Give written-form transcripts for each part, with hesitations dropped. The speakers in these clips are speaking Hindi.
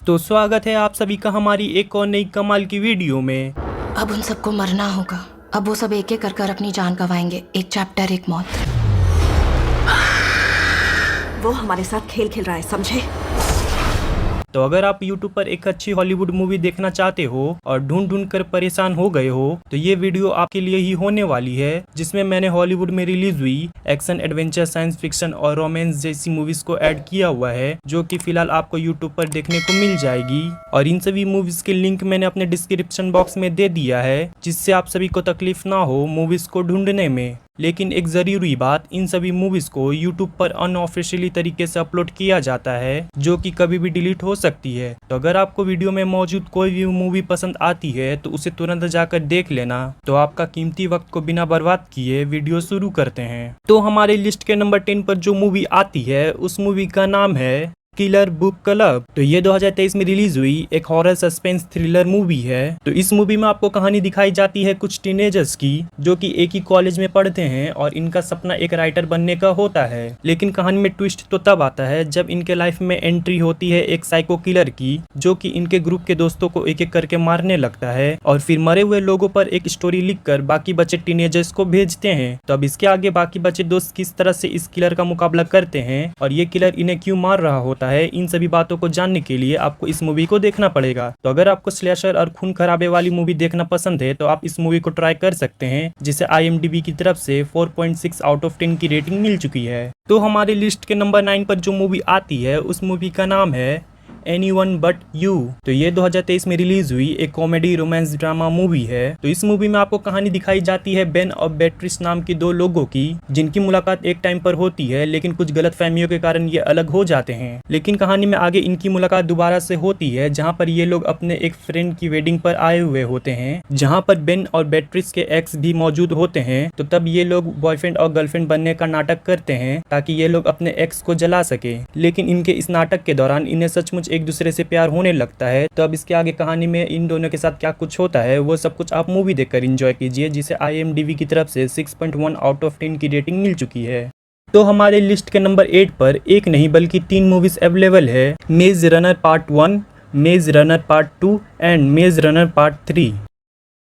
तो स्वागत है आप सभी का हमारी एक और नई कमाल की वीडियो में। अब उन सबको मरना होगा। अब वो सब एक एक कर अपनी जान गंवाएंगे। एक चैप्टर एक मौत। वो हमारे साथ खेल खेल रहा है, समझे? तो अगर आप YouTube पर एक अच्छी हॉलीवुड मूवी देखना चाहते हो और ढूंढ ढूंढ कर परेशान हो गए हो तो ये वीडियो आपके लिए ही होने वाली है, जिसमें मैंने हॉलीवुड में रिलीज हुई एक्शन, एडवेंचर, साइंस फिक्शन और रोमांस जैसी मूवीज को ऐड किया हुआ है, जो कि फिलहाल आपको YouTube पर देखने को मिल जाएगी। और इन सभी मूवीज के लिंक मैंने अपने डिस्क्रिप्शन बॉक्स में दे दिया है, जिससे आप सभी को तकलीफ ना हो मूवीज को ढूंढने में। लेकिन एक ज़रूरी बात, इन सभी मूवीज़ को YouTube पर अनऑफिशियली तरीके से अपलोड किया जाता है, जो कि कभी भी डिलीट हो सकती है। तो अगर आपको वीडियो में मौजूद कोई भी मूवी पसंद आती है तो उसे तुरंत जाकर देख लेना। तो आपका कीमती वक्त को बिना बर्बाद किए वीडियो शुरू करते हैं। तो हमारे लिस्ट के नंबर 10 पर जो मूवी आती है उस मूवी का नाम है किलर बुक क्लब। तो ये 2023 में रिलीज हुई एक हॉरर सस्पेंस थ्रिलर मूवी है। तो इस मूवी में आपको कहानी दिखाई जाती है कुछ टीनेजर्स की, जो कि एक ही कॉलेज में पढ़ते हैं और इनका सपना एक राइटर बनने का होता है। लेकिन कहानी में ट्विस्ट तो तब आता है जब इनके लाइफ में एंट्री होती है एक साइको किलर की, जो कि इनके ग्रुप के दोस्तों को एक एक करके मारने लगता है और फिर मरे हुए लोगों पर एक स्टोरी लिखकर बाकी बचे टीनेजर्स को भेजते हैं। तो अब इसके आगे बाकी बचे दोस्त किस तरह से इस किलर का मुकाबला करते हैं और ये किलर इन्हें क्यों मार रहा होता है, इन सभी बातों को जानने के लिए आपको इस मूवी को देखना पड़ेगा। तो अगर आपको स्लैशर और खून खराबे वाली मूवी देखना पसंद है तो आप इस मूवी को ट्राई कर सकते हैं, जिसे IMDb की तरफ से 4.6 आउट ऑफ 10 की रेटिंग मिल चुकी है। तो हमारी लिस्ट के नंबर 9 पर जो मूवी आती है उस मूवी का नाम है एनीवन बट यू। तो ये 2023 में रिलीज हुई एक कॉमेडी रोमांस ड्रामा मूवी है। तो इस मूवी में आपको कहानी दिखाई जाती है बेन और बेट्रिस नाम की दो लोगों की, जिनकी मुलाकात एक टाइम पर होती है, लेकिन कुछ गलत फहमियों के कारण ये अलग हो जाते हैं। लेकिन कहानी में आगे इनकी मुलाकात दोबारा से होती है, जहाँ पर ये लोग अपने एक फ्रेंड की वेडिंग पर आए हुए होते हैं, जहाँ पर बेन और बेट्रिस के एक्स भी मौजूद होते हैं। तो तब ये लोग बॉयफ्रेंड और गर्लफ्रेंड बनने का नाटक करते हैं ताकि ये लोग अपने एक्स को जला सके। लेकिन इनके इस नाटक के दौरान इन्हें सचमुच एक दूसरे से प्यार होने लगता है। तो अब इसके आगे कहानी में इन दोनों के साथ क्या कुछ होता है वो सब कुछ आप मूवी देखकर एंजॉय कीजिए, जिसे IMDb की तरफ से 6.1 आउट ऑफ 10 की रेटिंग मिल चुकी है। तो हमारे लिस्ट के नंबर 8 पर एक नहीं बल्कि 3 मूवीज अवेलेबल है, मेज रनर पार्ट 1, मेज रनर पार्ट 2 एंड मेज रनर पार्ट 3।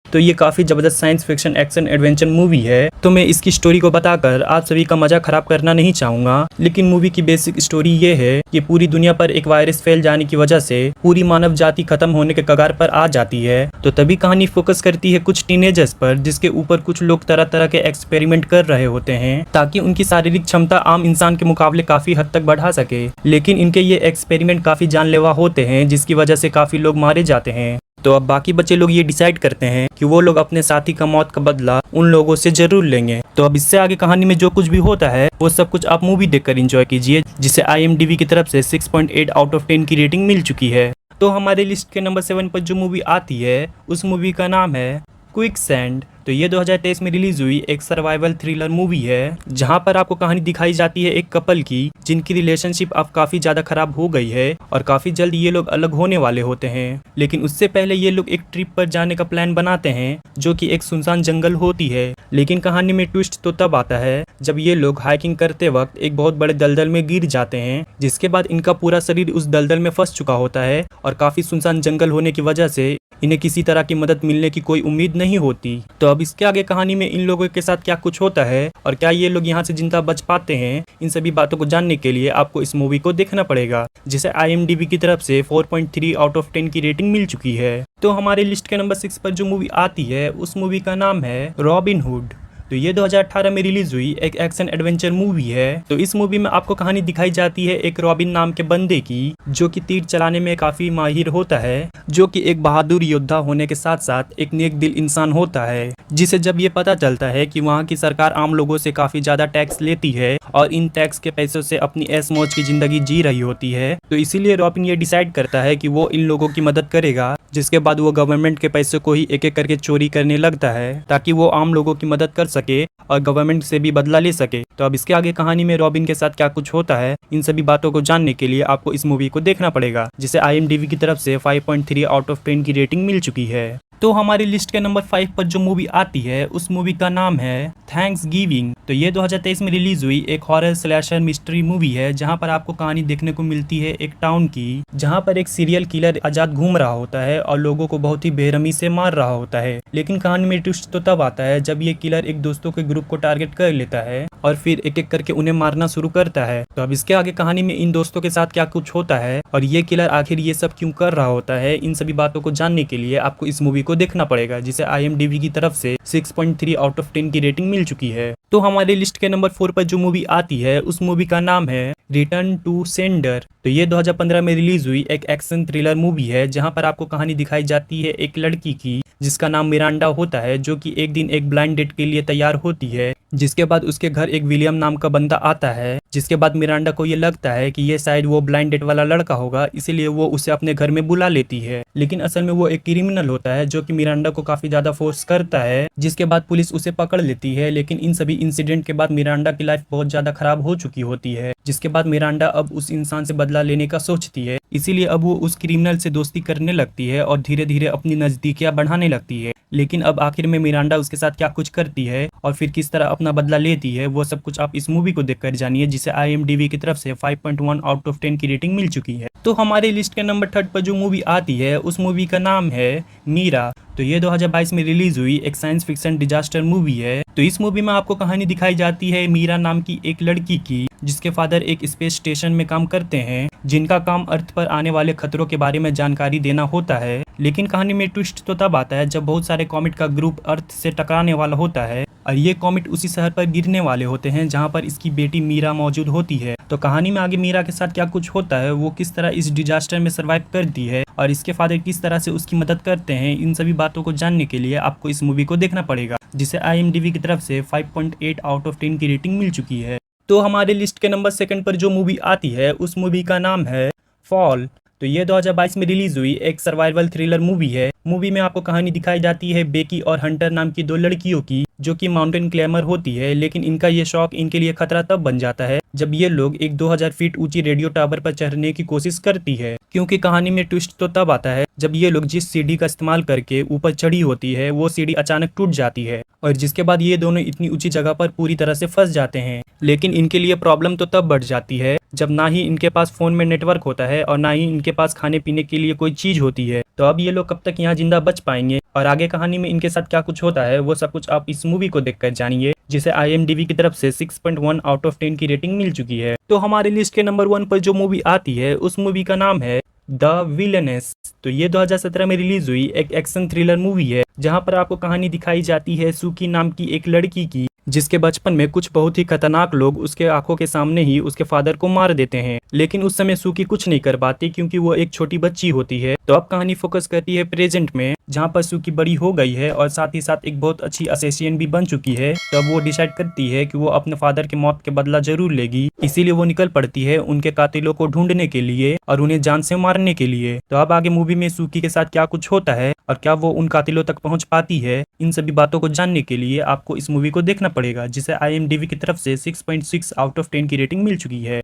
तो ये काफ़ी ज़बरदस्त science fiction action adventure movie है। तो मैं इसकी स्टोरी को बताकर आप सभी का मजा खराब करना नहीं चाहूँगा, लेकिन मूवी की बेसिक स्टोरी ये है कि पूरी दुनिया पर एक वायरस फैल जाने की वजह से पूरी मानव जाति खत्म होने के कगार पर आ जाती है। तो तभी कहानी फोकस करती है कुछ टीनेजर्स पर, जिसके ऊपर कुछ लोग तरह तरह के एक्सपेरिमेंट कर रहे होते हैं ताकि उनकी शारीरिक क्षमता आम इंसान के मुकाबले काफ़ी हद तक बढ़ा सके। लेकिन इनके ये एक्सपेरिमेंट काफ़ी जानलेवा होते हैं, जिसकी वजह से काफ़ी लोग मारे जाते हैं। तो अब बाकी बच्चे लोग ये डिसाइड करते हैं कि वो लोग अपने साथी का मौत का बदला उन लोगों से जरूर लेंगे। तो अब इससे आगे कहानी में जो कुछ भी होता है वो सब कुछ आप मूवी देखकर एंजॉय कीजिए, जिसे IMDb की तरफ से 6.8 आउट ऑफ 10 की रेटिंग मिल चुकी है। तो हमारे लिस्ट के नंबर 7 पर जो मूवी आती है उस मूवी का नाम है क्विकसैंड। तो ये 2023 में रिलीज हुई एक सर्वाइवल थ्रिलर मूवी है, जहां पर आपको कहानी दिखाई जाती है एक कपल की, जिनकी रिलेशनशिप अब काफ़ी ज़्यादा खराब हो गई है और काफ़ी जल्द ये लोग अलग होने वाले होते हैं। लेकिन उससे पहले ये लोग एक ट्रिप पर जाने का प्लान बनाते हैं, जो कि एक सुनसान जंगल होती है। लेकिन कहानी में ट्विस्ट तो तब आता है जब ये लोग हाइकिंग करते वक्त एक बहुत बड़े दलदल में गिर जाते हैं, जिसके बाद इनका पूरा शरीर उस दलदल में फंस चुका होता है और काफ़ी सुनसान जंगल होने की वजह से इन्हें किसी तरह की मदद मिलने की कोई उम्मीद नहीं होती। तो अब इसके आगे कहानी में इन लोगों के साथ क्या कुछ होता है और क्या ये लोग यहाँ से जिंदा बच पाते हैं, इन सभी बातों को जानने के लिए आपको इस मूवी को देखना पड़ेगा, जिसे IMDb की तरफ से 4.3 आउट ऑफ 10 की रेटिंग मिल चुकी है। तो हमारे लिस्ट के नंबर 6 पर जो मूवी आती है उस मूवी का नाम है रॉबिन हुड। तो ये 2018 में रिलीज हुई एक एक्शन एडवेंचर मूवी है। तो इस मूवी में आपको कहानी दिखाई जाती है एक रॉबिन नाम के बंदे की, जो कि तीर चलाने में काफी माहिर होता है, जो कि एक बहादुर योद्धा होने के साथ साथ एक नेक दिल इंसान होता है, जिसे जब ये पता चलता है कि वहाँ की सरकार आम लोगों से काफी ज्यादा टैक्स लेती है और इन टैक्स के पैसों से अपनी ऐश मौज की जिंदगी जी रही होती है, तो इसीलिए रॉबिन ये डिसाइड करता है कि वो इन लोगों की मदद करेगा, जिसके बाद वो गवर्नमेंट के पैसे को ही एक एक करके चोरी करने लगता है ताकि वो आम लोगों की मदद कर सके और गवर्नमेंट से भी बदला ले सके। तो अब इसके आगे कहानी में रॉबिन के साथ क्या कुछ होता है, इन सभी बातों को जानने के लिए आपको इस मूवी को देखना पड़ेगा, जिसे IMDb की तरफ से 5.3 आउट ऑफ 10 की रेटिंग मिल चुकी है। तो हमारी लिस्ट के नंबर 5 पर जो मूवी आती है उस मूवी का नाम है थैंक्स गिविंग। तो ये 2023 में रिलीज हुई एक हॉरर स्लैशर मिस्ट्री मूवी है जहां पर आपको कहानी देखने को मिलती है एक टाउन की, जहां पर एक सीरियल किलर आजाद घूम रहा होता है और लोगों को बहुत ही बेरहमी से मार रहा होता है। लेकिन कहानी में ट्विस्ट तो तब आता है जब ये किलर एक दोस्तों के ग्रुप को टारगेट कर लेता है और फिर एक एक करके उन्हें मारना शुरू करता है। तो अब इसके आगे कहानी में इन दोस्तों के साथ क्या कुछ होता है और ये किलर आखिर ये सब क्यों कर रहा होता है, इन सभी बातों को जानने के लिए आपको इस मूवी को देखना पड़ेगा, जिसे IMDb की तरफ से 6.3 आउट ऑफ 10 की रेटिंग मिल चुकी है। तो हमारे लिस्ट के नंबर 4 पर जो मूवी आती है उस मूवी का नाम है रिटर्न टू सेंडर। तो ये 2015 में रिलीज हुई एक एक्शन थ्रिलर मूवी है जहां पर आपको कहानी दिखाई जाती है एक लड़की की जिसका नाम मिरांडा होता है, जो कि एक दिन एक ब्लाइंड डेट के लिए तैयार होती है। जिसके बाद उसके घर एक विलियम नाम का बंदा आता है, जिसके बाद मिरांडा को ये लगता है कि ये शायद वो ब्लाइंड डेट वाला लड़का होगा, इसीलिए वो उसे अपने घर में बुला लेती है। लेकिन असल में वो एक क्रिमिनल होता है जो कि मिरांडा को काफी ज्यादा फोर्स करता है, जिसके बाद पुलिस उसे पकड़ लेती है। लेकिन इन सभी इंसिडेंट के बाद मिरांडा की लाइफ बहुत ज्यादा खराब हो चुकी होती है, जिसके बाद मिरांडा अब उस इंसान से बदला लेने का सोचती है। इसीलिए अब वो उस क्रिमिनल से दोस्ती करने लगती है और धीरे धीरे अपनी नजदीकियां बढ़ाने लगती है। लेकिन अब आखिर में मिरांडा उसके साथ क्या कुछ करती है और फिर किस तरह अपना बदला लेती है, वो सब कुछ आप इस मूवी को देखकर जानिए, जिसे IMDb की तरफ से 5.1 आउट ऑफ 10 की रेटिंग मिल चुकी है। तो हमारे लिस्ट के नंबर 3 पर जो मूवी आती है उस मूवी का नाम है मीरा। तो ये 2022 में रिलीज हुई एक साइंस फिक्शन डिजास्टर मूवी है। तो इस मूवी में आपको कहानी दिखाई जाती है मीरा नाम की एक लड़की की, जिसके फादर एक स्पेस स्टेशन में काम करते हैं, जिनका काम अर्थ पर आने वाले खतरों के बारे में जानकारी देना होता है। लेकिन कहानी में ट्विस्ट तो तब आता है जब बहुत सारे कॉमेट का ग्रुप अर्थ से टकराने वाला होता है और ये कॉमेट उसी शहर पर गिरने वाले होते हैं जहां पर इसकी बेटी मीरा मौजूद होती है। तो कहानी में आगे मीरा के साथ क्या कुछ होता है, वो किस तरह इस डिजास्टर में सर्वाइव करती है और इसके फादर किस तरह से उसकी मदद करते हैं, इन सभी बातों को जानने के लिए आपको इस मूवी को देखना पड़ेगा, जिसे IMDb की तरफ से 5.8 आउट ऑफ 10 की रेटिंग मिल चुकी है। तो हमारे लिस्ट के नंबर 2 पर जो मूवी आती है उस मूवी का नाम है फॉल। तो ये 2022 में रिलीज हुई एक सर्वाइवल थ्रिलर मूवी है। मूवी में आपको कहानी दिखाई जाती है बेकी और हंटर नाम की दो लड़कियों की, जो कि माउंटेन क्लाइंबर होती है। लेकिन इनका ये शौक इनके लिए खतरा तब बन जाता है जब ये लोग एक 2000 फीट ऊंची रेडियो टावर पर चढ़ने की कोशिश करती है, क्योंकि कहानी में ट्विस्ट तो तब आता है जब ये लोग जिस सीढ़ी का इस्तेमाल करके ऊपर चढ़ी होती है वो सीढ़ी अचानक टूट जाती है और जिसके बाद ये दोनों इतनी ऊंची जगह पर पूरी तरह से फंस जाते हैं। लेकिन इनके लिए प्रॉब्लम तो तब बढ़ जाती है जब ना ही इनके पास फोन में नेटवर्क होता है और ना ही इनके पास खाने पीने के लिए कोई चीज होती है। तो अब ये लोग कब तक यहाँ जिंदा बच पाएंगे और आगे कहानी में इनके साथ क्या कुछ होता है, वो सब कुछ आप इस मूवी को देखकर जानिए, जिसे IMDb की तरफ से 6.1 आउट ऑफ 10 की रेटिंग मिल चुकी है। तो हमारे लिस्ट के नंबर 1 पर जो मूवी आती है उस मूवी का नाम है द विलनेस। तो ये 2017 में रिलीज हुई एक एक्शन थ्रिलर मूवी है जहां पर आपको कहानी दिखाई जाती है सुकी नाम की एक लड़की की, जिसके बचपन में कुछ बहुत ही खतरनाक लोग उसके आंखों के सामने ही उसके फादर को मार देते हैं। लेकिन उस समय सुकी कुछ नहीं कर पाती क्योंकि वो एक छोटी बच्ची होती है। तो अब कहानी फोकस करती है प्रेजेंट में, जहाँ पर सुकी बड़ी हो गई है और साथ ही साथ एक बहुत अच्छी असेसियन भी बन चुकी है। तो अब वो डिसाइड करती है कि वो अपने फादर की मौत के बदला जरूर लेगी, इसीलिए वो निकल पड़ती है उनके कातिलों को ढूंढने के लिए और उन्हें जान से मारने के लिए। तो अब आगे मूवी में सुकी के साथ क्या कुछ होता है और क्या वो उन कातिलों तक पहुंच पाती है, इन सभी बातों को जानने के लिए आपको इस मूवी को देखना पड़ेगा, जिसे IMDb की तरफ से 6.6 आउट ऑफ 10 की रेटिंग मिल चुकी है।